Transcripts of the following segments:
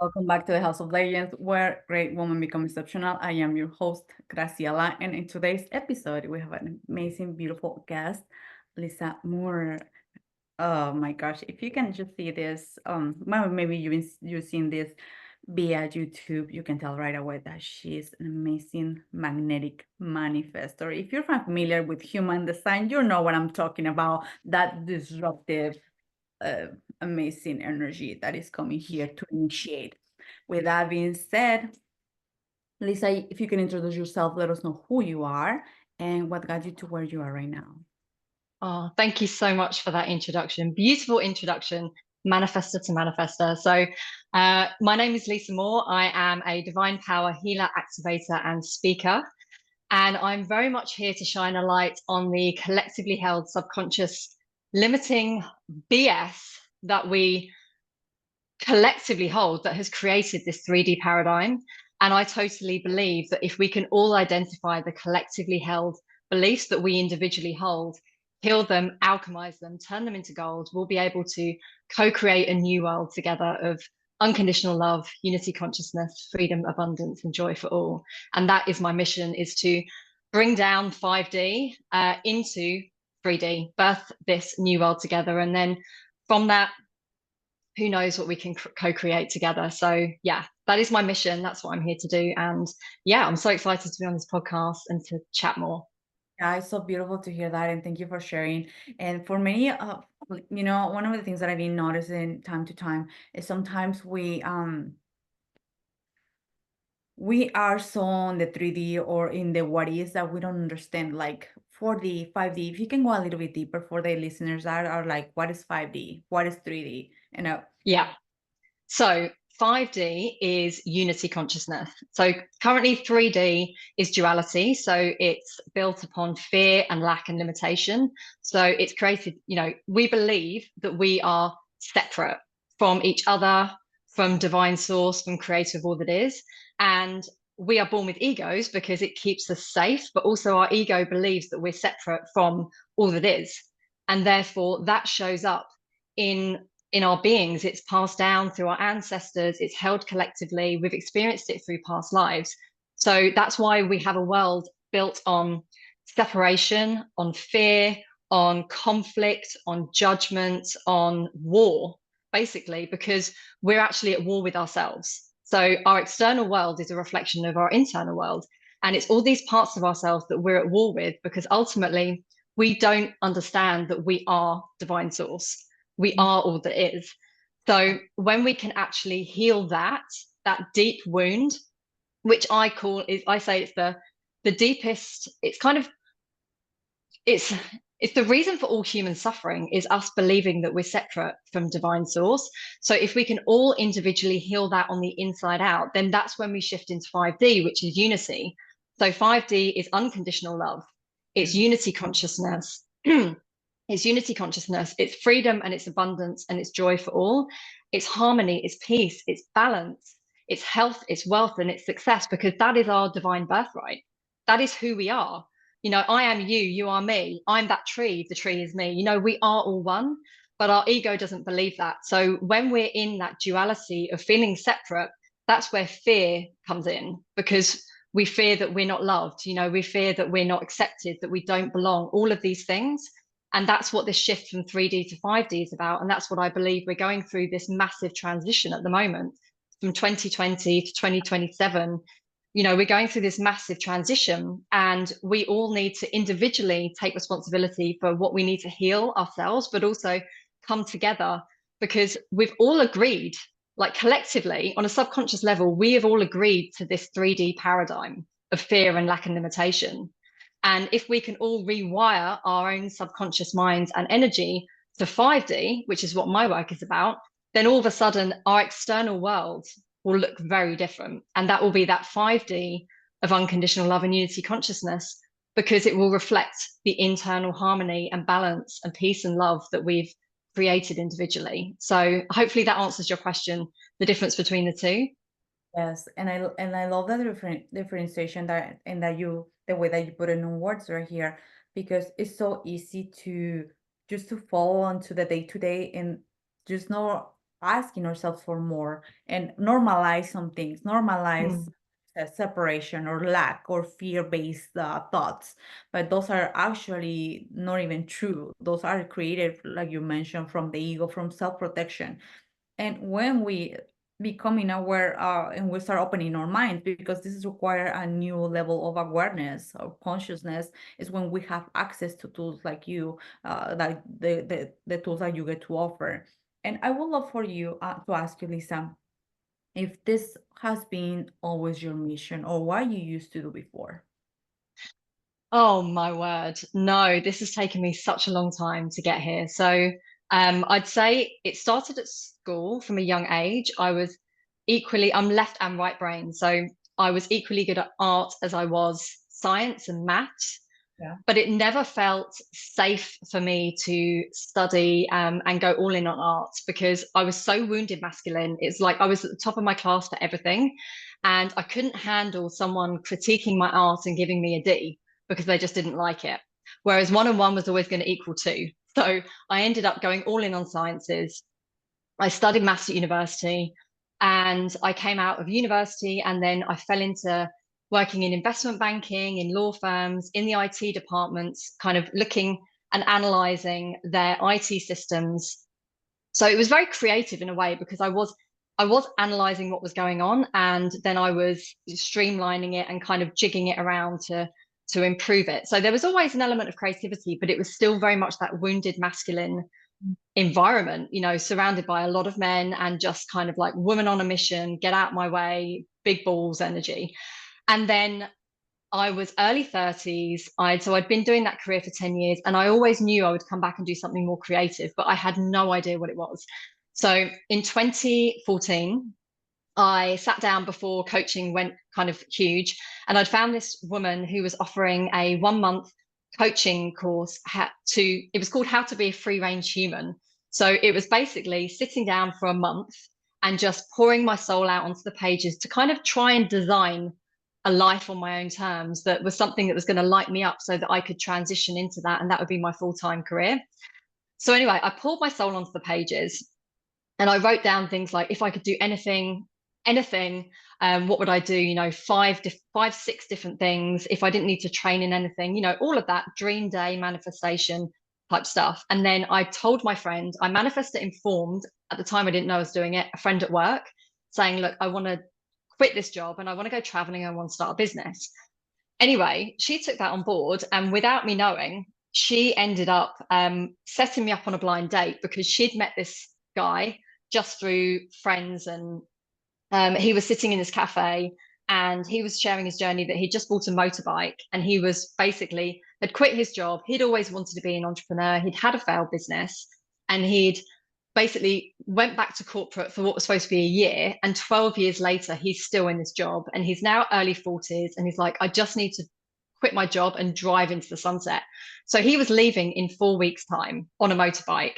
Welcome back to the House of Legends, where great women become exceptional. I am your host, Graciela, and in today's episode, we have an amazing, beautiful guest, Lisa Moore. Oh my gosh, if you can just see this, well, maybe you've seen this via YouTube, you can tell right away that she's an amazing magnetic manifestor. If you're familiar with human design, you know what I'm talking about, that disruptive uh, amazing energy that is coming here to initiate. With that being said, Lisa, if you can introduce yourself, let us know who you are and what got you to where you are right now. Oh, thank you so much for that introduction. Beautiful introduction, manifestor to manifestor. My name is Lisa Moore. I am a divine power healer, activator, and speaker. And I'm very much here to shine a light on the collectively held subconscious limiting BS that we collectively hold that has created this 3D paradigm. And I totally believe that if we can all identify the collectively held beliefs that we individually hold, heal them, alchemize them, turn them into gold, we'll be able to co-create a new world together of unconditional love, unity consciousness, freedom, abundance, and joy for all. And that is my mission, is to bring down 5D into 3D, birth this new world together. And then from that, who knows what we can co-create together. So yeah, that is my mission. That's what I'm here to do. And yeah, I'm so excited to be on this podcast and to chat more. Yeah, it's so beautiful to hear that, and thank you for sharing. And for many, one of the things that I've been noticing time to time is sometimes we are so on the 3D or in the what is that we don't understand, like 4D, 5D. If you can go a little bit deeper for the listeners that are like, what is 5D? What is 3D? Yeah. So 5D is unity consciousness. So currently 3D is duality. So it's built upon fear and lack and limitation. So it's created, we believe that we are separate from each other, from divine source, from creator of all that is. And we are born with egos because it keeps us safe, but also our ego believes that we're separate from all that is. And therefore that shows up in our beings. It's passed down through our ancestors, it's held collectively, we've experienced it through past lives. So that's why we have a world built on separation, on fear, on conflict, on judgment, on war, basically, because we're actually at war with ourselves. So our external world is a reflection of our internal world. And it's all these parts of ourselves that we're at war with because ultimately we don't understand that we are divine source. We are all that is. So when we can actually heal that deep wound, which I say it's the deepest, it's kind of it's it's the reason for all human suffering is us believing that we're separate from divine source. So if we can all individually heal that on the inside out, then that's when we shift into 5D, which is unity. So 5D is unconditional love. It's unity consciousness. It's unity consciousness, it's freedom and it's abundance and it's joy for all. It's harmony, it's peace, it's balance, it's health, it's wealth, and it's success, because that is our divine birthright. That is who we are. I am you, you are me. I'm that tree, the tree is me. We are all one, but our ego doesn't believe that. So when we're in that duality of feeling separate, that's where fear comes in, because we fear that we're not loved. We fear that we're not accepted, that we don't belong, all of these things. And that's what this shift from 3D to 5D is about. And that's what I believe we're going through, this massive transition at the moment from 2020 to 2027. We're going through this massive transition, and we all need to individually take responsibility for what we need to heal ourselves, but also come together, because we've all agreed, like collectively on a subconscious level, we have all agreed to this 3D paradigm of fear and lack and limitation. And if we can all rewire our own subconscious minds and energy to 5D, which is what my work is about, then all of a sudden our external world will look very different. And that will be that 5D of unconditional love and unity consciousness, because it will reflect the internal harmony and balance and peace and love that we've created individually. So hopefully that answers your question, the difference between the two. Yes, and I love that differentiation that and that you the way that you put it in words right here, because it's so easy to just to fall onto the day to day and just not asking ourselves for more and normalize some things, normalize separation or lack or fear-based thoughts. But those are actually not even true. Those are created, like you mentioned, from the ego, from self-protection. And when we becoming aware and we start opening our minds, because this is require a new level of awareness or consciousness, is when we have access to tools like you, like the tools that you get to offer. And I would love for you to ask you, Lisa, if this has been always your mission or what you used to do before. Oh my word. No, this has taken me such a long time to get here. So I'd say it started at school from a young age. I'm left and right brain. So I was equally good at art as I was science and maths, Yeah. but it never felt safe for me to study and go all in on art because I was so wounded masculine. It's like I was at the top of my class for everything, and I couldn't handle someone critiquing my art and giving me a D because they just didn't like it. Whereas one and one was always going to equal two. So I ended up going all in on sciences. I studied maths at university, and I came out of university and then I fell into working in investment banking, in law firms, in the IT departments, kind of looking and analyzing their IT systems. So it was very creative in a way because I was analyzing what was going on, and then I was streamlining it and kind of jigging it around to improve it. So there was always an element of creativity, but it was still very much that wounded masculine environment, surrounded by a lot of men and just kind of like woman on a mission, get out my way, big balls energy. And then I was early 30s. I'd been doing that career for 10 years, and I always knew I would come back and do something more creative, but I had no idea what it was. So in 2014, I sat down before coaching went kind of huge, and I'd found this woman who was offering a 1 month coaching course it was called How to Be a Free Range Human. So it was basically sitting down for a month and just pouring my soul out onto the pages to kind of try and design a life on my own terms that was something that was going to light me up so that I could transition into that, and that would be my full-time career. So anyway, I poured my soul onto the pages, and I wrote down things like, if I could do anything, what would I do? Five, 6 different things. If I didn't need to train in anything, all of that dream day manifestation type stuff. And then I told my friend, I manifested informed at the time, I didn't know I was doing it, a friend at work, saying, look, I want to quit this job and I want to go traveling. I want to start a business. Anyway, she took that on board, and without me knowing, she ended up setting me up on a blind date because she'd met this guy just through friends, and he was sitting in this cafe and he was sharing his journey that he'd just bought a motorbike, and he was basically had quit his job. He'd always wanted to be an entrepreneur. He'd had a failed business, and he'd basically went back to corporate for what was supposed to be a year, and 12 years later he's still in this job, and he's now early 40s, and he's like, I just need to quit my job and drive into the sunset. So he was leaving in 4 weeks time on a motorbike,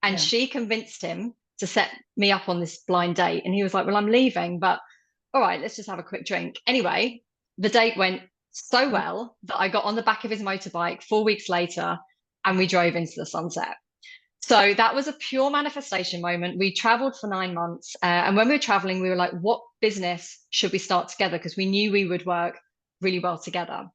and Yeah. she convinced him to set me up on this blind date, and he was like, well, I'm leaving, but all right, let's just have a quick drink. Anyway, the date went so well that I got on the back of his motorbike 4 weeks later and we drove into the sunset. So that was a pure manifestation moment. We traveled for 9 months. And when we were traveling, we were like, what business should we start together? Because we knew we would work really well together.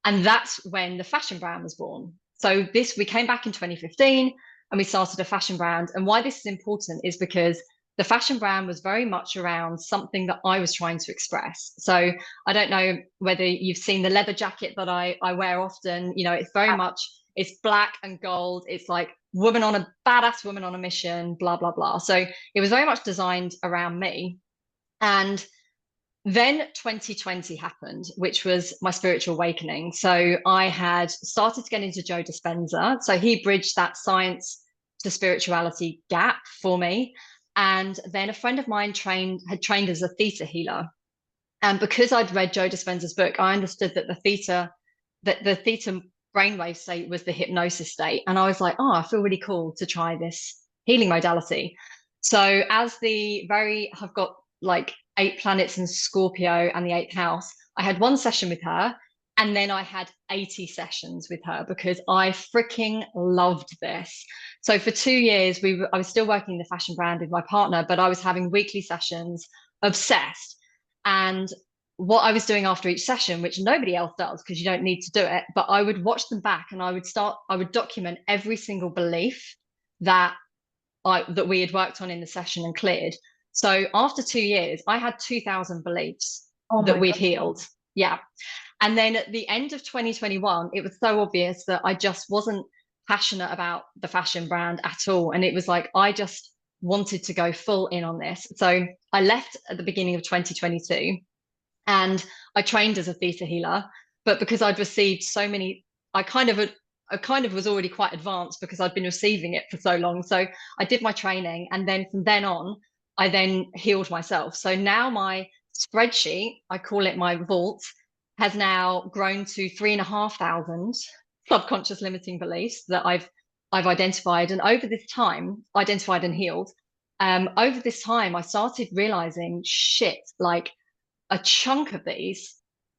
And that's when the fashion brand was born. So we came back in 2015 and we started a fashion brand. And why this is important is because the fashion brand was very much around something that I was trying to express. So I don't know whether you've seen the leather jacket that I wear often. It's very much, it's black and gold. It's like badass woman on a mission, blah, blah, blah. So it was very much designed around me. And then 2020 happened, which was my spiritual awakening. So I had started to get into Joe Dispenza. So he bridged that science to spirituality gap for me. And then a friend of mine had trained as a theta healer. And because I'd read Joe Dispenza's book, I understood that the theta brainwave state was the hypnosis state. And I was like, oh, I feel really cool to try this healing modality. So I've got like 8 planets in Scorpio and the 8th house, I had one session with her, And then I had 80 sessions with her because I freaking loved this. So for 2 years, I was still working the fashion brand with my partner, but I was having weekly sessions, obsessed. And what I was doing after each session, which nobody else does because you don't need to do it, but I would watch them back and I would document every single belief that we had worked on in the session and cleared. So after 2 years, I had 2,000 beliefs Oh that my we'd God. healed. Yeah. And then at the end of 2021, it was so obvious that I just wasn't passionate about the fashion brand at all. And it was like, I just wanted to go full in on this. So I left at the beginning of 2022 and I trained as a theta healer. But because I'd received so many, I kind of was already quite advanced because I'd been receiving it for so long. So I did my training. And then from then on, I then healed myself. So now my spreadsheet, I call it my vault, has now grown to 3,500 subconscious limiting beliefs that I've identified. And over this time, identified and healed. Over this time, I started realizing shit, like a chunk of these,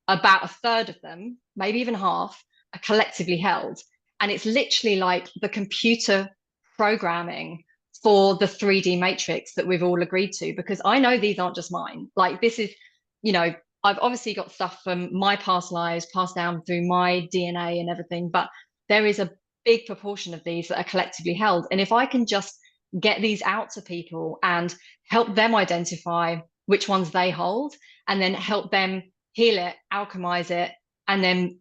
about a third of them, maybe even half, are collectively held. And it's literally like the computer programming for the 3D matrix that we've all agreed to, because I know these aren't just mine. Like, this is, you know, I've obviously got stuff from my past lives passed down through my DNA and everything, but there is a big proportion of these that are collectively held. And if I can just get these out to people and help them identify which ones they hold, and then help them heal it, alchemize it, and then,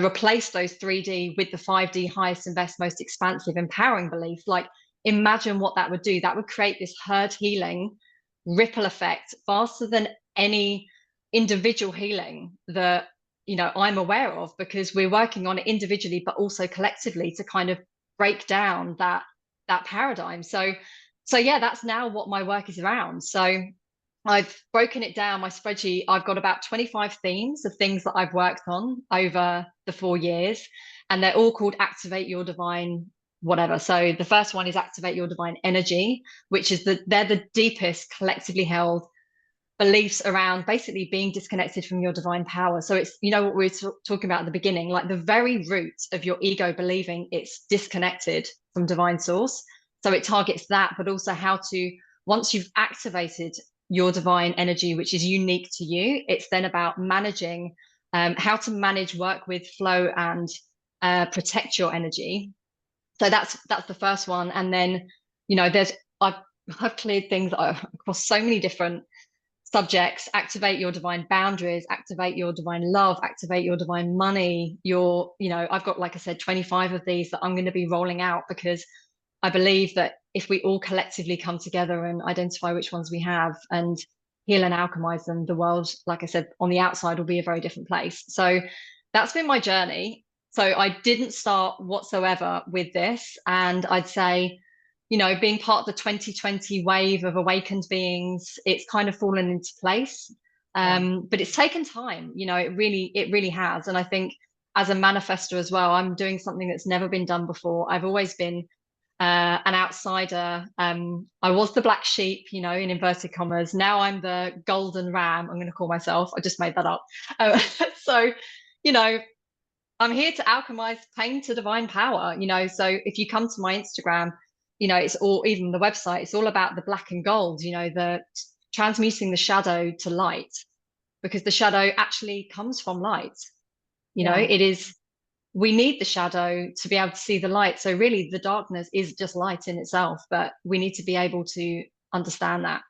replace those 3D with the 5D highest and best, most expansive, empowering beliefs. Like, imagine what that would do. That would create this herd healing ripple effect faster than any individual healing that I'm aware of, because we're working on it individually but also collectively to kind of break down that paradigm. So yeah, that's now what my work is around. So I've broken it down, my spreadsheet. I've got about 25 themes of things that I've worked on over the 4 years, and they're all called Activate Your Divine whatever. So the first one is Activate Your Divine Energy, which is they're the deepest collectively held beliefs around basically being disconnected from your divine power. So it's, what we were talking about at the beginning, like the very root of your ego believing it's disconnected from divine source. So it targets that, but also how to, once you've activated your divine energy, which is unique to you, it's then about managing, how to manage, work with, flow, and protect your energy. So that's the first one. And then, I've cleared things across so many different subjects. Activate your divine boundaries, activate your divine love, activate your divine money. I've got, like I said, 25 of these that I'm going to be rolling out, because I believe that if we all collectively come together and identify which ones we have and heal and alchemize them, the world, like I said, on the outside will be a very different place. So that's been my journey. So I didn't start whatsoever with this. And I'd say, being part of the 2020 wave of awakened beings, it's kind of fallen into place. But it's taken time, it really has. And I think as a manifestor as well, I'm doing something that's never been done before. I've always been an outsider. I was the black sheep, in inverted commas. Now I'm the golden ram, I'm going to call myself. I just made that up. So, I'm here to alchemize pain to divine power, so if you come to my Instagram, it's all, even the website, it's all about the black and gold, the transmuting the shadow to light, because the shadow actually comes from light. It is, we need the shadow to be able to see the light. So really the darkness is just light in itself, but we need to be able to understand that,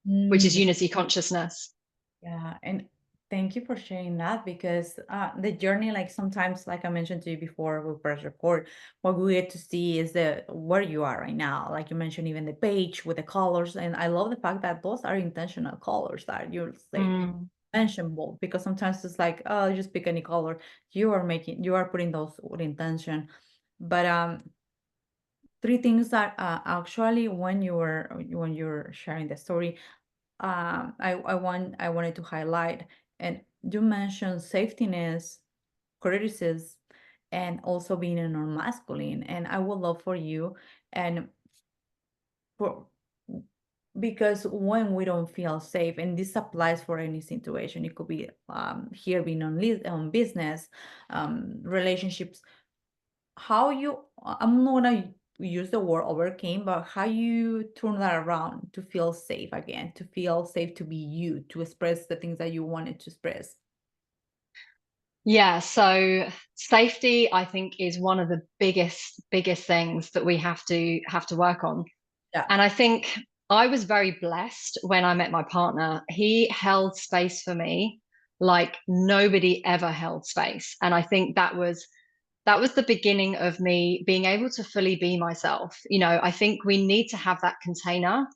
which is unity consciousness. Yeah, and thank you for sharing that, because the journey, like sometimes, like I mentioned to you before we press record, what we get to see is where you are right now. Like you mentioned, even the page with the colors, and I love the fact that those are intentional colors that you say mention bold, because sometimes it's like, oh, you just pick any color. You are putting those with intention. But three things that actually when you're sharing the story, I wanted to highlight, and you mentioned safetiness, criticism, and also being a non-masculine. And I would love for you and for Because when we don't feel safe, and this applies for any situation, it could be here being on business, relationships, how you, I'm not gonna use the word overcame, but how you turn that around to feel safe again, to feel safe to be you, to express the things that you wanted to express. Yeah, so safety, I think, is one of the biggest things that we have to work on. Yeah. And I think I was very blessed when I met my partner. He held space for me like nobody ever held space. And I think that was the beginning of me being able to fully be myself. I think we need to have that container,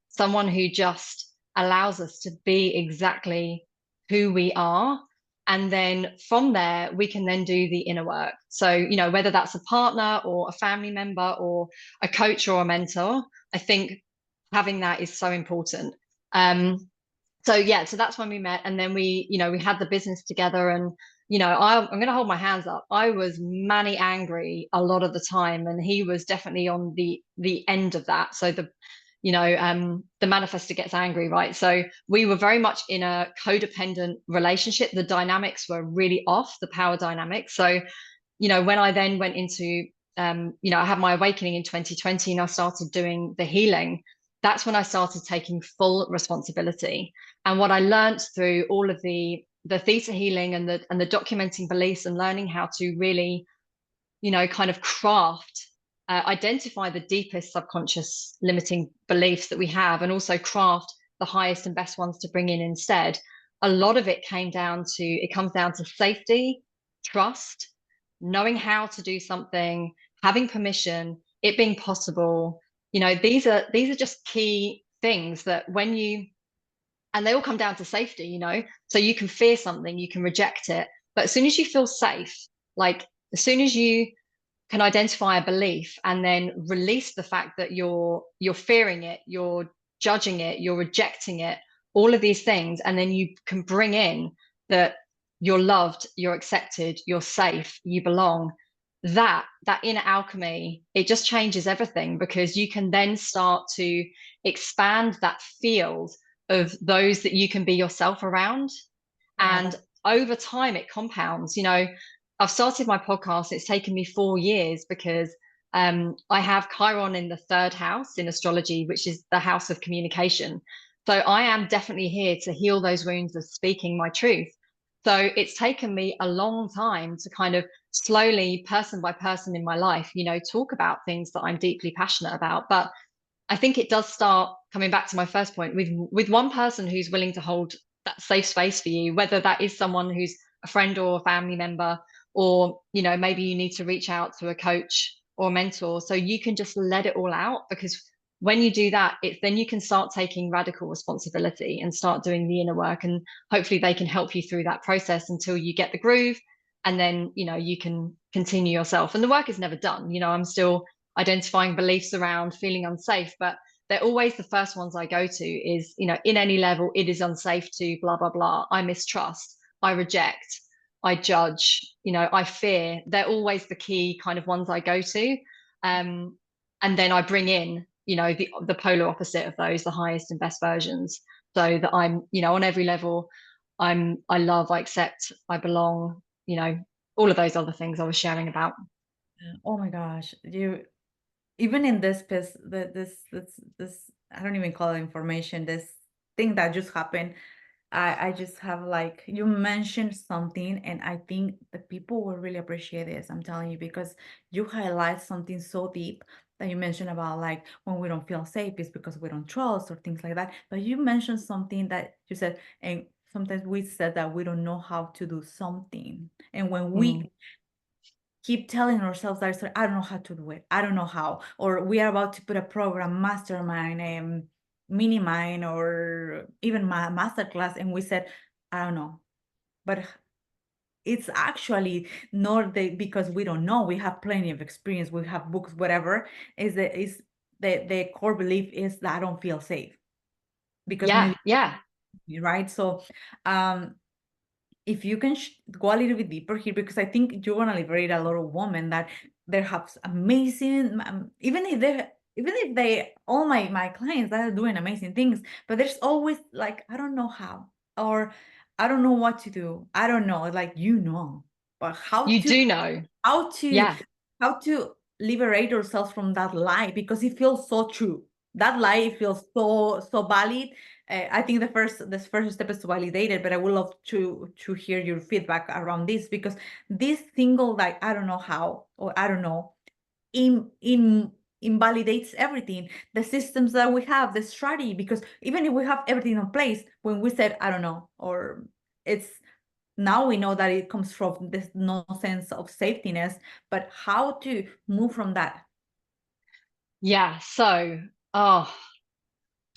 someone who just allows us to be exactly who we are. And then from there, we can then do the inner work. So, whether that's a partner or a family member or a coach or a mentor, I think having that is so important. So yeah, so that's when we met, and then we had the business together, and I'm going to hold my hands up. I was manny angry a lot of the time, and he was definitely on the end of that. So the manifestor gets angry, right? So we were very much in a codependent relationship. The dynamics were really off, the power dynamics. So when I then went into I had my awakening in 2020, and I started doing the healing. That's when I started taking full responsibility. And what I learned through all of the theta healing and the documenting beliefs and learning how to really, kind of craft, identify the deepest subconscious limiting beliefs that we have, and also craft the highest and best ones to bring in instead. A lot of it comes down to safety, trust, knowing how to do something, having permission, it being possible. These are just key things that and they all come down to safety. So you can fear something, you can reject it, but as soon as you feel safe, like as soon as you can identify a belief and then release the fact that you're fearing it, you're judging it, you're rejecting it, all of these things, and then you can bring in that you're loved, you're accepted, you're safe, you belong. That inner alchemy, it just changes everything, because you can then start to expand that field of those that you can be yourself around. Yeah, And over time it compounds. I've started my podcast. It's taken me 4 years, because I have Chiron in the third house in astrology, which is the house of communication. So I am definitely here to heal those wounds of speaking my truth. So it's taken me a long time to kind of slowly, person by person in my life, talk about things that I'm deeply passionate about. But I think it does start coming back to my first point with one person who's willing to hold that safe space for you, whether that is someone who's a friend or a family member, or maybe you need to reach out to a coach or a mentor, so you can just let it all out. Because when you do that, then you can start taking radical responsibility and start doing the inner work, and hopefully they can help you through that process until you get the groove, and then you can continue yourself. And the work is never done. I'm still identifying beliefs around feeling unsafe, but they're always the first ones I go to is, in any level, it is unsafe to blah, blah, blah. I mistrust, I reject, I judge, I fear. They're always the key kind of ones I go to. And then I bring in, the polar opposite of those, the highest and best versions, so that I'm, on every level, I love, I accept, I belong, all of those other things I was sharing about. oh my gosh, you, even in this piece, this I don't even call it information, this thing that just happened, I just have, like, you mentioned something, and I think the people will really appreciate this. I'm telling you, because you highlight something so deep that you mentioned about, like, when we don't feel safe, it's because we don't trust or things like that. But you mentioned something that you said, and sometimes we said that we don't know how to do something, and when Mm. we keep telling ourselves that, I don't know how to do it, I don't know how, or we are about to put a program, mastermind, mini mind, or even my masterclass, and we said, I don't know. But it's actually not because we don't know, we have plenty of experience, we have books, whatever. The core belief is that I don't feel safe, because Yeah, maybe, yeah. right? So if you can go a little bit deeper here, because I think you're gonna liberate a lot of women that they have amazing, even if even if all my clients that are doing amazing things, but there's always like, I don't know how, or I don't know what to do. I don't know, like, but You do know. how to Yeah. how to liberate ourselves from that lie, because it feels so true. That lie feels so valid. I think this first step is to validate it, but I would love to hear your feedback around this, because this single, like, I don't know how, or I don't know, in invalidates everything, the systems that we have, the strategy, because even if we have everything in place, when we said I don't know, or it's now we know that it comes from this no sense of safetyness, but how to move from that? Yeah. So, oh,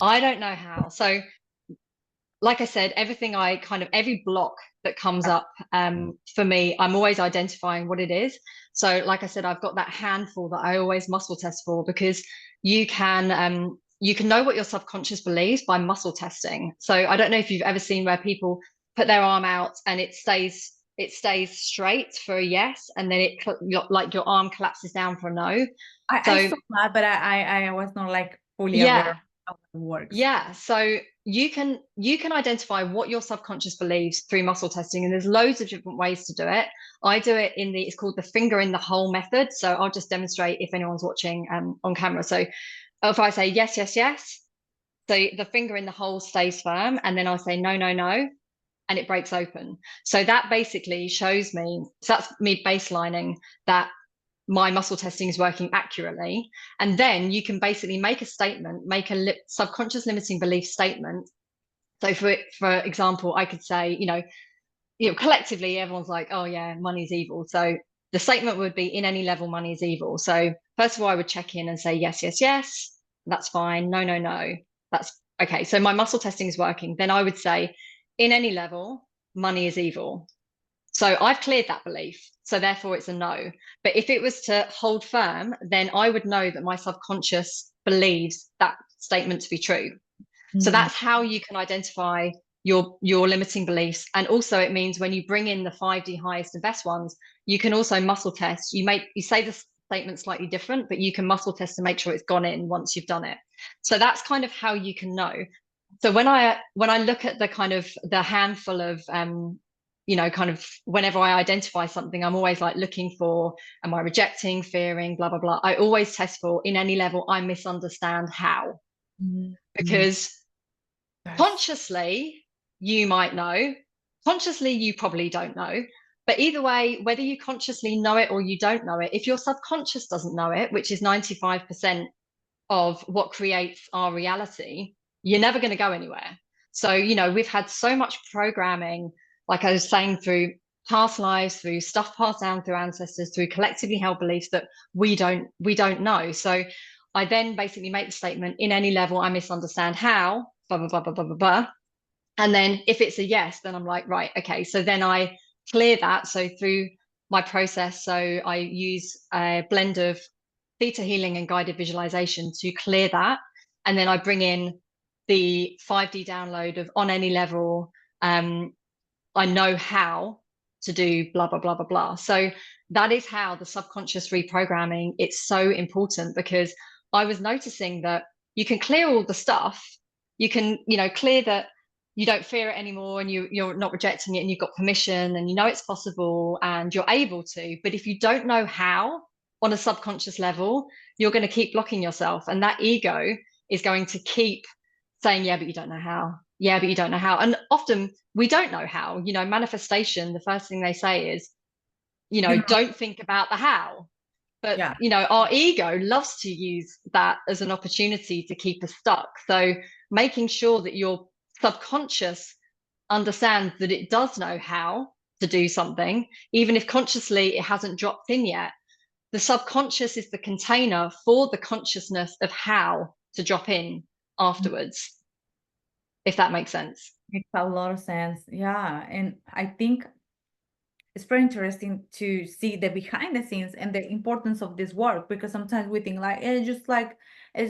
I don't know how. So, like I said, every block that comes up for me, I'm always identifying what it is. So, like I said, I've got that handful that I always muscle test for, because you can know what your subconscious believes by muscle testing. So, I don't know if you've ever seen where people put their arm out and it stays straight for a yes, and then like your arm collapses down for a no. I So saw that, but I was not like fully aware yeah, of how it works. yeah, so you can identify what your subconscious believes through muscle testing, and there's loads of different ways to do it. I do it it's called the finger in the hole method. So I'll just demonstrate if anyone's watching on camera. So if I say yes, yes, yes, so the finger in the hole stays firm, and then I'll say no, no, no, and it breaks open. So that basically shows me, so that's me baselining that my muscle testing is working accurately. And then you can basically make a statement, make a subconscious limiting belief statement. So for example, I could say, collectively everyone's like, oh yeah, money's evil. So the statement would be, in any level, money is evil. So first of all, I would check in and say yes, yes, yes, that's fine. No, no, no, that's okay. So my muscle testing is working. Then I would say, in any level, money is evil. So I've cleared that belief. So therefore it's a no. But if it was to hold firm, then I would know that my subconscious believes that statement to be true. So Mm. that's how you can identify your limiting beliefs. And also it means when you bring in the 5D highest and best ones, you can also muscle test. You say the statement slightly different, but you can muscle test to make sure it's gone in once you've done it. So that's kind of how you can know. So when I look at the kind of the handful of kind of whenever I identify something, I'm always like looking for, am I rejecting, fearing, blah, blah, blah. I always test for, in any level, I misunderstand how. Mm. Because Yes. consciously, you might know, consciously, you probably don't know. But either way, whether you consciously know it or you don't know it, if your subconscious doesn't know it, which is 95% of what creates our reality, you're never going to go anywhere. So, we've had so much programming, like I was saying, through past lives, through stuff passed down through ancestors, through collectively held beliefs that we don't know. So I then basically make the statement, in any level, I misunderstand how, blah, blah, blah, blah, blah, blah, blah. And then if it's a yes, then I'm like, right, okay. So then I clear that. So through my process, so I use a blend of theta healing and guided visualization to clear that. And then I bring in the 5D download of, on any level, I know how to do blah, blah, blah, blah, blah. So that is how the subconscious reprogramming, it's so important, because I was noticing that you can clear all the stuff. You can, clear that you don't fear it anymore, and you're not rejecting it, and you've got permission, and it's possible, and you're able to. But if you don't know how on a subconscious level, you're going to keep blocking yourself. And that ego is going to keep saying, yeah, but you don't know how. Yeah, but you don't know how. And often we don't know how. Manifestation, the first thing they say is, You know, don't think about the how. But, yeah. our ego loves to use that as an opportunity to keep us stuck. So making sure that your subconscious understands that it does know how to do something, even if consciously it hasn't dropped in yet. The subconscious is the container for the consciousness of how to drop in afterwards, if that makes sense. Makes a lot of sense. Yeah. And I think it's very interesting to see the behind the scenes and the importance of this work, because sometimes we think it's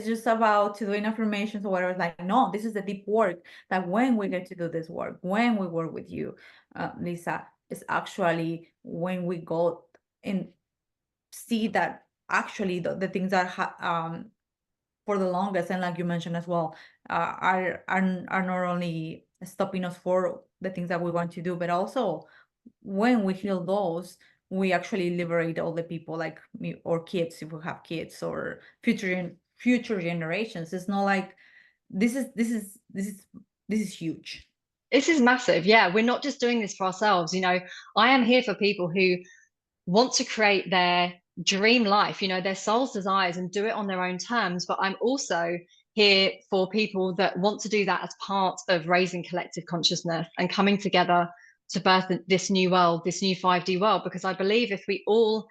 just about to doing affirmations or whatever. It's like, no, this is the deep work that when we get to do this work, when we work with you, Lisa, is actually when we go and see that actually the things that for the longest, and like you mentioned as well, are not only stopping us for the things that we want to do, but also when we heal those, we actually liberate all the people, like me or kids, if we have kids, or future generations. It's not like this is huge. This is massive. Yeah, we're not just doing this for ourselves. I am here for people who want to create their dream life, their soul's desires, and do it on their own terms. But I'm also here for people that want to do that as part of raising collective consciousness and coming together to birth this new world, this new 5D world. Because I believe if we all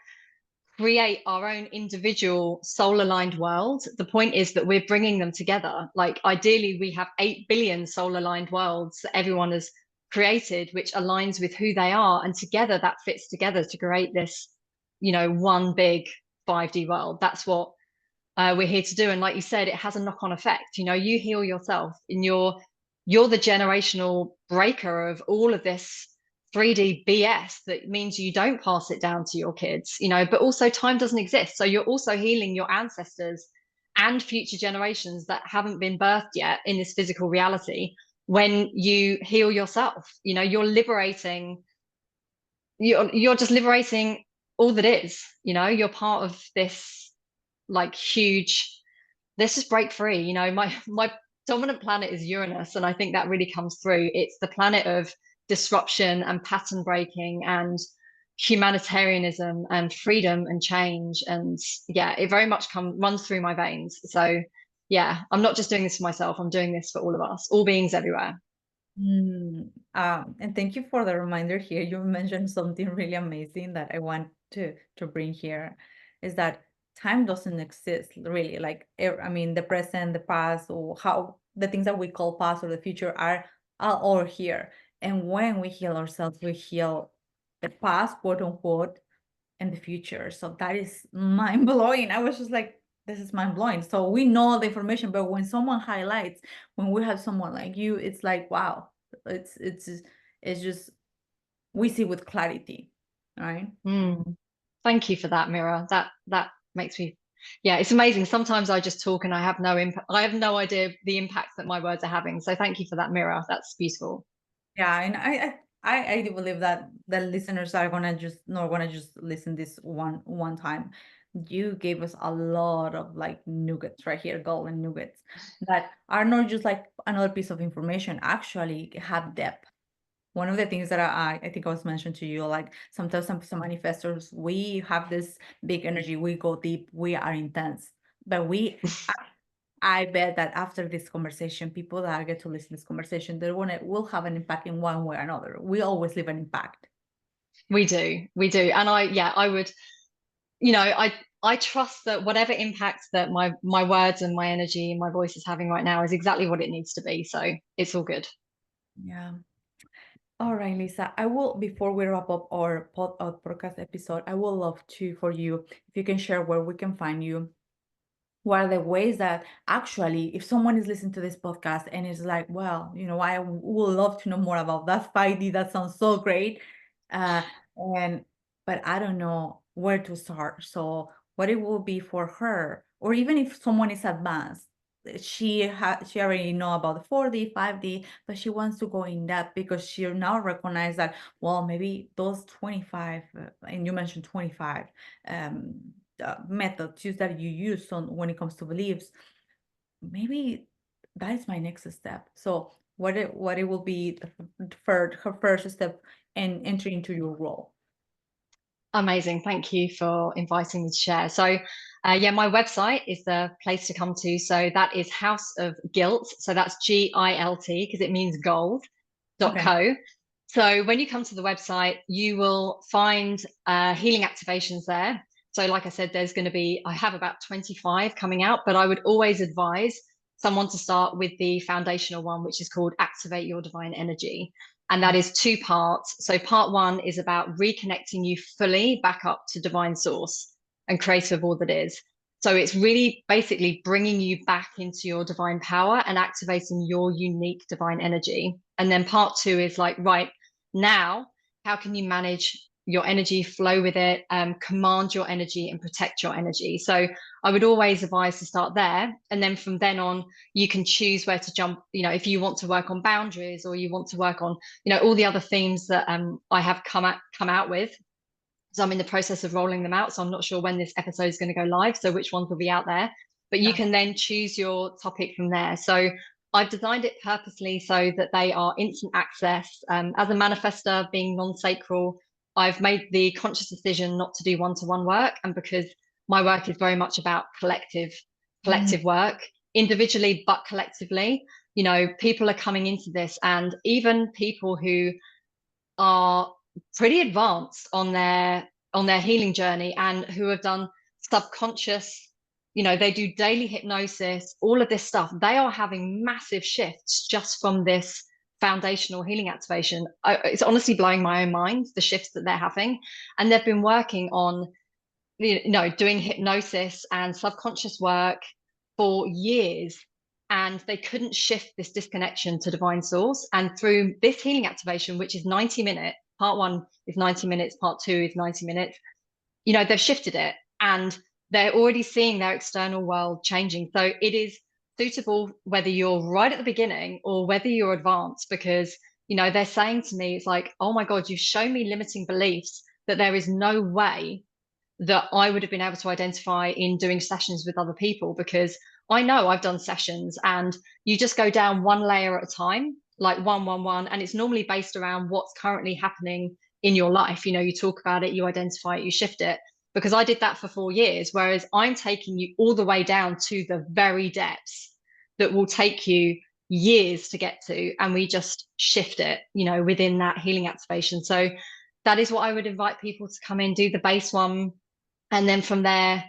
create our own individual soul aligned world, the point is that we're bringing them together. Like ideally we have 8 billion soul aligned worlds that everyone has created, which aligns with who they are, and together that fits together to create this one big 5D world. That's what we're here to do. And like you said, it has a knock-on effect. You heal yourself, and you're the generational breaker of all of this 3D BS that means you don't pass it down to your kids, but also time doesn't exist. So you're also healing your ancestors and future generations that haven't been birthed yet in this physical reality. When you heal yourself, you're just liberating all that is. You're part of this like huge, let's just break free. My dominant planet is Uranus, and I think that really comes through. It's the planet of disruption and pattern breaking and humanitarianism and freedom and change. And yeah, it very much runs through my veins. So yeah, I'm not just doing this for myself, I'm doing this for all of us, all beings everywhere. And thank you for the reminder here. You mentioned something really amazing that I want to bring here, is that time doesn't exist really. Like, I mean, the present, the past, or how the things that we call past or the future are all here. And when we heal ourselves, we heal the past, quote unquote, and the future. So that is mind blowing. I was just like, this is mind blowing. So we know the information, but when someone highlights, when we have someone like you, it's like, wow, it's just we see with clarity, right? Thank you for that, Mira. That makes me, yeah, it's amazing. Sometimes I just talk and I have no impact. I have no idea the impact that my words are having. So thank you for that, Mira. That's beautiful. Yeah, and I do believe that the listeners are gonna just not gonna just listen this one time. You gave us a lot of like nuggets right here, golden nuggets that are not just like another piece of information, actually have depth. One of the things that I think I was mentioned to you, like sometimes some manifestors, we have this big energy, we go deep, we are intense, but I bet that after this conversation, people that get to listen to this conversation, will have an impact in one way or another. We always leave an impact. We do, and I would, I trust that whatever impact that my words and my energy and my voice is having right now is exactly what it needs to be. So it's all good. Yeah. All right, Lisa. I will, before we wrap up our podcast episode, I would love to for you if you can share where we can find you. What are the ways that actually, if someone is listening to this podcast and is like, well, I would love to know more about that 5D. That sounds so great. Uh, and but I don't know where to start. So what it will be for her, or even if someone is advanced, she already know about the 4D, 5D, but she wants to go in depth because she now recognize that, well, maybe those 25, and you mentioned 25, methods that you use on when it comes to beliefs, maybe that is my next step. So what it will be her first step in entering into your role. Amazing. Thank you for inviting me to share. So, yeah, my website is the place to come to. So that is House of Gilt. So that's GILT because it means gold.co. Okay. So when you come to the website, you will find healing activations there. So like I said, I have about 25 coming out, but I would always advise someone to start with the foundational one, which is called Activate Your Divine Energy. And that is 2 parts. So part 1 is about reconnecting you fully back up to divine source and creator of all that is. So it's really basically bringing you back into your divine power and activating your unique divine energy. And then part 2 is like, right now, how can you manage your energy, flow with it, command your energy and protect your energy. So I would always advise to start there. And then from then on, you can choose where to jump, if you want to work on boundaries or you want to work on, all the other themes that I have come out with. So I'm in the process of rolling them out. So I'm not sure when this episode is going to go live. So which ones will be out there, but you can then choose your topic from there. So I've designed it purposely so that they are instant access. As a manifestor, being non-sacral, I've made the conscious decision not to do one-to-one work. And because my work is very much about collective work, individually, but collectively, people are coming into this, and even people who are pretty advanced on their healing journey and who have done subconscious, they do daily hypnosis, all of this stuff, they are having massive shifts just from this foundational healing activation. It's honestly blowing my own mind, the shifts that they're having. And they've been working on doing hypnosis and subconscious work for years, and they couldn't shift this disconnection to divine source. And through this healing activation, which is 90 minutes, part 1 is 90 minutes, part 2 is 90 minutes, they've shifted it, and they're already seeing their external world changing. So it is suitable whether you're right at the beginning or whether you're advanced, because they're saying to me, it's like, oh my God, you've shown me limiting beliefs that there is no way that I would have been able to identify in doing sessions with other people, because I know I've done sessions and you just go down one layer at a time, like one, and it's normally based around what's currently happening in your life. You talk about it, you identify it, you shift it, because I did that for 4 years, whereas I'm taking you all the way down to the very depths that will take you years to get to, and we just shift it, within that healing activation. So that is what I would invite people to come in, do the base one, and then from there,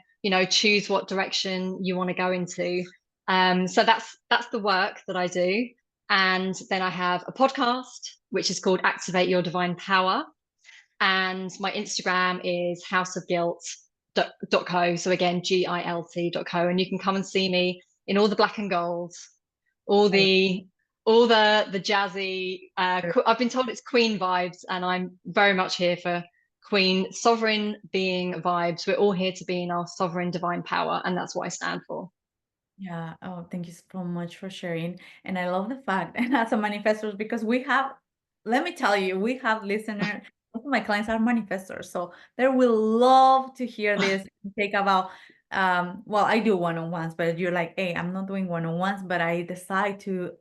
choose what direction you want to go into. So that's the work that I do. And then I have a podcast, which is called Activate Your Divine Power. And my Instagram is houseofgilt.co. So again, GILT.co. And you can come and see me in all the black and gold, all the jazzy, I've been told it's queen vibes, and I'm very much here for queen, sovereign being vibes. We're all here to be in our sovereign divine power, and that's what I stand for. Yeah. Oh, thank you so much for sharing. And I love the fact, and as a manifestors, because let me tell you, we have listeners. Most of my clients are manifestors, so they will love to hear this and take about. Well, I do one-on-ones, but you're like, hey, I'm not doing one-on-ones, but I decide to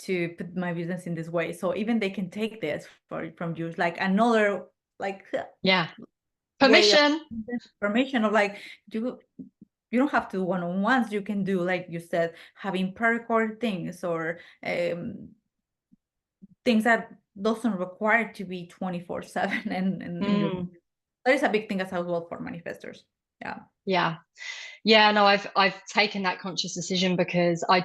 put my business in this way. So even they can take this from you, like another Yeah. permission of like you don't have to do one-on-ones. You can do, like you said, having pre-recorded things or things that doesn't require to be 24/7. And that is a big thing as well for manifestors. Yeah, no, I've taken that conscious decision because I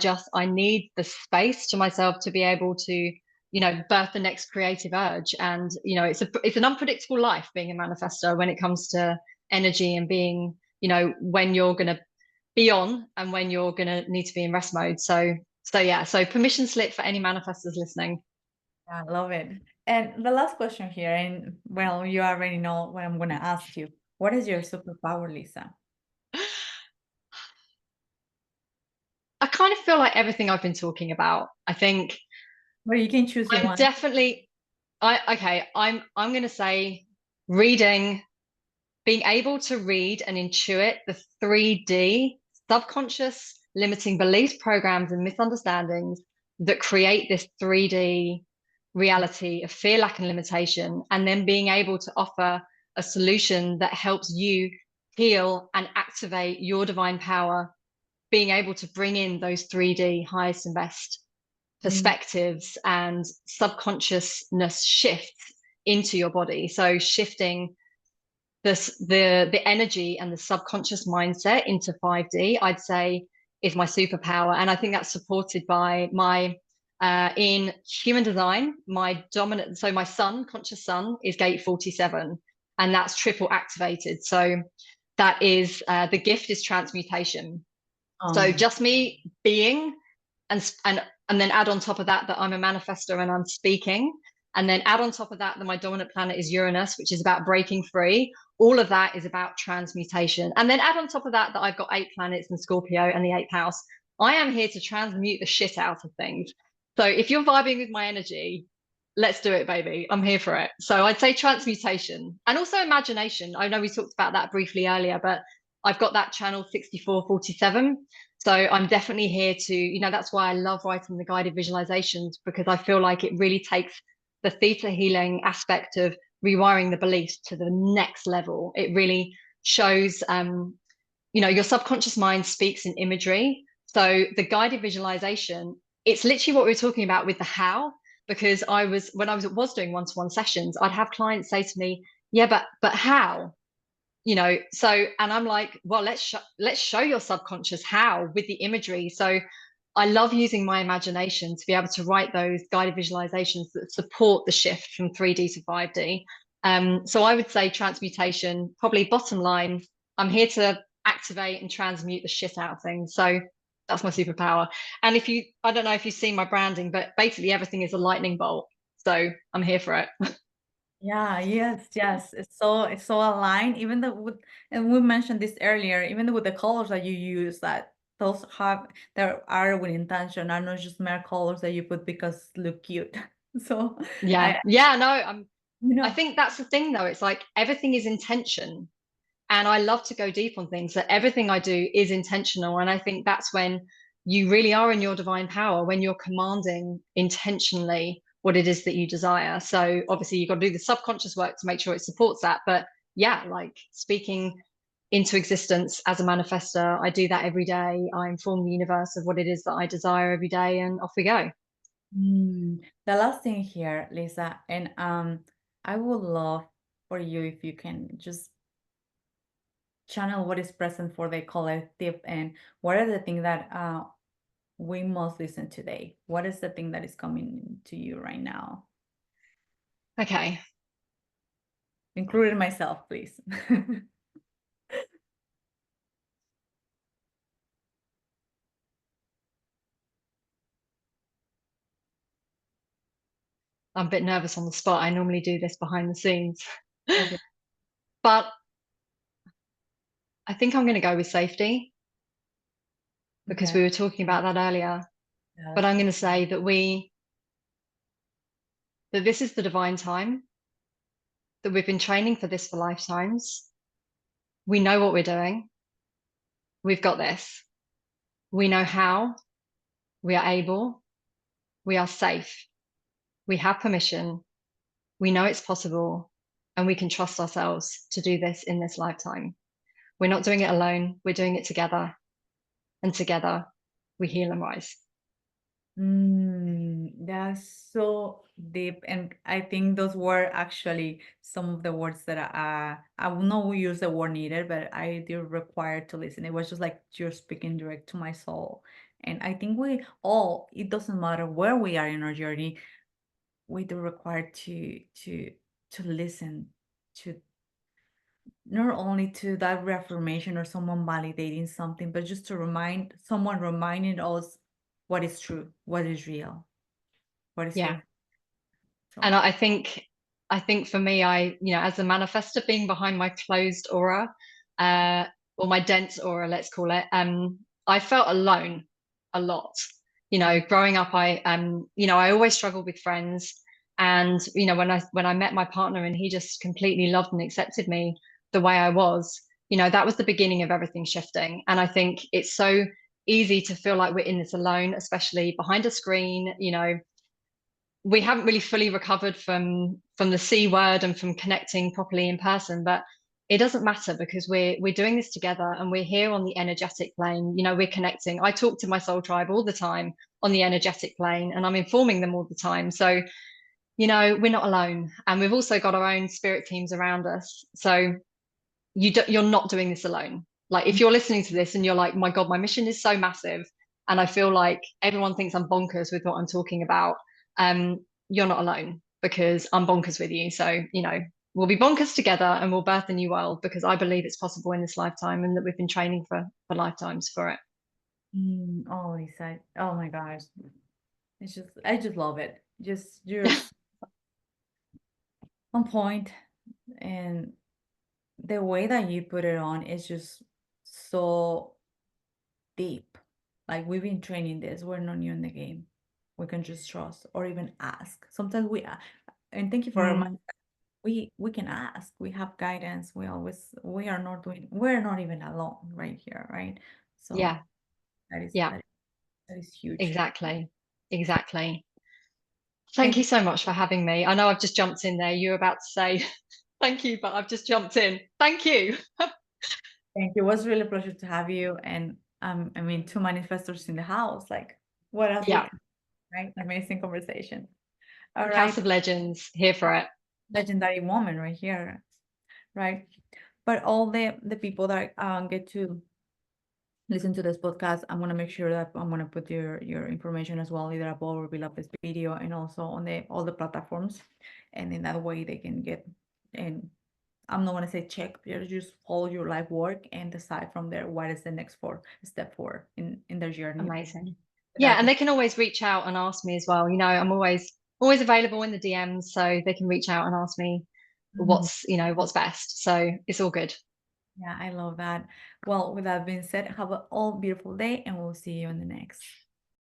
need the space to myself to be able to, birth the next creative urge. And, it's an unpredictable life being a manifestor when it comes to energy and being, when you're going to be on and when you're going to need to be in rest mode. So permission slip for any manifestors listening. I love it. And the last question here, and well, you already know what I'm going to ask you. What is your superpower, Lisa? I kind of feel like everything I've been talking about. I think. Well, you can choose one. Definitely. I'm going to say reading, being able to read and intuit the 3D subconscious limiting beliefs, programs, and misunderstandings that create this 3D reality of fear, lack, and limitation, and then being able to offer a solution that helps you heal and activate your divine power, being able to bring in those 3D highest and best perspectives and subconsciousness shifts into your body. So shifting the energy and the subconscious mindset into 5D, I'd say, is my superpower. And I think that's supported by my in human design, my dominant, so my sun, conscious sun, is gate 47, and that's triple activated. So that is the gift is transmutation. So just me being and then add on top of that I'm a manifestor and I'm speaking. And then add on top of that my dominant planet is Uranus, which is about breaking free. All of that is about transmutation. And then add on top of that I've got 8 planets in Scorpio and the 8th house. I am here to transmute the shit out of things. So if you're vibing with my energy, let's do it, baby. I'm here for it. So I'd say transmutation and also imagination. I know we talked about that briefly earlier, but I've got that channel 6447. So I'm definitely here to, that's why I love writing the guided visualizations, because I feel like it really takes the theta healing aspect of rewiring the beliefs to the next level. It really shows, your subconscious mind speaks in imagery. So the guided visualization, it's literally what we were talking about with the how, because when I was doing one-to-one sessions, I'd have clients say to me, yeah, but how? So, and I'm like, well, let's show your subconscious how with the imagery. So I love using my imagination to be able to write those guided visualizations that support the shift from 3D to 5D. So I would say transmutation, probably bottom line, I'm here to activate and transmute the shit out of things. So that's my superpower. And I don't know if you've seen my branding, but basically everything is a lightning bolt. So I'm here for it. Yeah, yes. It's so aligned, even and we mentioned this earlier, even with the colors that you use, that those there are with intention, are not just mere colors that you put because look cute. So Yeah. I, No, you I know, think that's the thing though. It's like everything is intention. And I love to go deep on things, that everything I do is intentional. And I think that's when you really are in your divine power, when you're commanding intentionally what it is that you desire. So obviously you've got to do the subconscious work to make sure it supports that. But yeah, like speaking into existence as a manifester, I do that every day. I inform the universe of what it is that I desire every day, and off we go. the last thing here, Lisa, and I would love for you if you can just channel what is present for the collective, and what are the things that we must listen today. What is the thing that is coming to you right now? Okay. Including myself, please. I'm a bit nervous on the spot. I normally do this behind the scenes. Okay. But I think I'm going to go with safety, because Okay. we were talking about that earlier. But Yes. I'm going to say that this is the divine time, that we've been training for this for lifetimes. We know what we're doing. We've got this. We know how. We are able. We are safe. We have permission. We know it's possible. And we can trust ourselves to do this in this lifetime. We're not doing it alone. We're doing it together. And together, we heal and rise. That's so deep, and I think those were actually some of the words that I will not use the word needed, but I did require to listen. It was just like you're speaking direct to my soul, and I think we all, it doesn't matter where we are in our journey, we do require to listen to, not only to that reaffirmation or someone validating something, but just to reminding us what is true, what is real, what is Yeah. here. And So I think for me, as a manifester, being behind my closed aura, or my dense aura, let's call it, I felt alone a lot. Growing up, I always struggled with friends. And, when I met my partner and he just completely loved and accepted me the way I was, that was the beginning of everything shifting. And I think it's so easy to feel like we're in this alone, especially behind a screen. We haven't really fully recovered from the C word and from connecting properly in person, but it doesn't matter, because we're doing this together, and we're here on the energetic plane. We're connecting. I talk to my soul tribe all the time on the energetic plane, and I'm informing them all the time. So we're not alone, and we've also got our own spirit teams around us. So you're not doing this alone. Like, if you're listening to this and you're like, my God, my mission is so massive, and I feel like everyone thinks I'm bonkers with what I'm talking about, you're not alone, because I'm bonkers with you. So, we'll be bonkers together, and we'll birth a new world, because I believe it's possible in this lifetime, and that we've been training for lifetimes for it. oh, Lisa, oh my gosh, I just love it. Just on point, and the way that you put it on is just so deep. Like we've been training this. We're not new in the game. We can just trust or even ask. Sometimes and thank you for reminding. We can ask. We have guidance. We're not even alone right here, right? So Yeah, that is yeah, that is huge. exactly. Exactly. Thank Thank you you. so much for having me. I know I've just jumped in there. You were about to say thank you, but I've just jumped in. Thank you. Thank you. It was really a pleasure to have you. And I mean, two manifestors in the house. Like, what else we Yeah, can, right? Amazing conversation. All House right. of Legends, here for it. Legendary woman right here, right? But all the people that get to listen to this podcast, I'm gonna make sure that I'm gonna put your information as well, either above or below this video, and also on the all the platforms, and in that way they can get. And I'm not gonna say check, just follow your life work and decide from there what is the next step forward in their journey. Amazing. Yeah, That and can, they can always reach out and ask me as well. You know, I'm always available in the DMs, so they can reach out and ask me Mhm. what's best. So it's all good. Yeah, I love that. Well, with that being said, have an all beautiful day, and we'll see you in the next.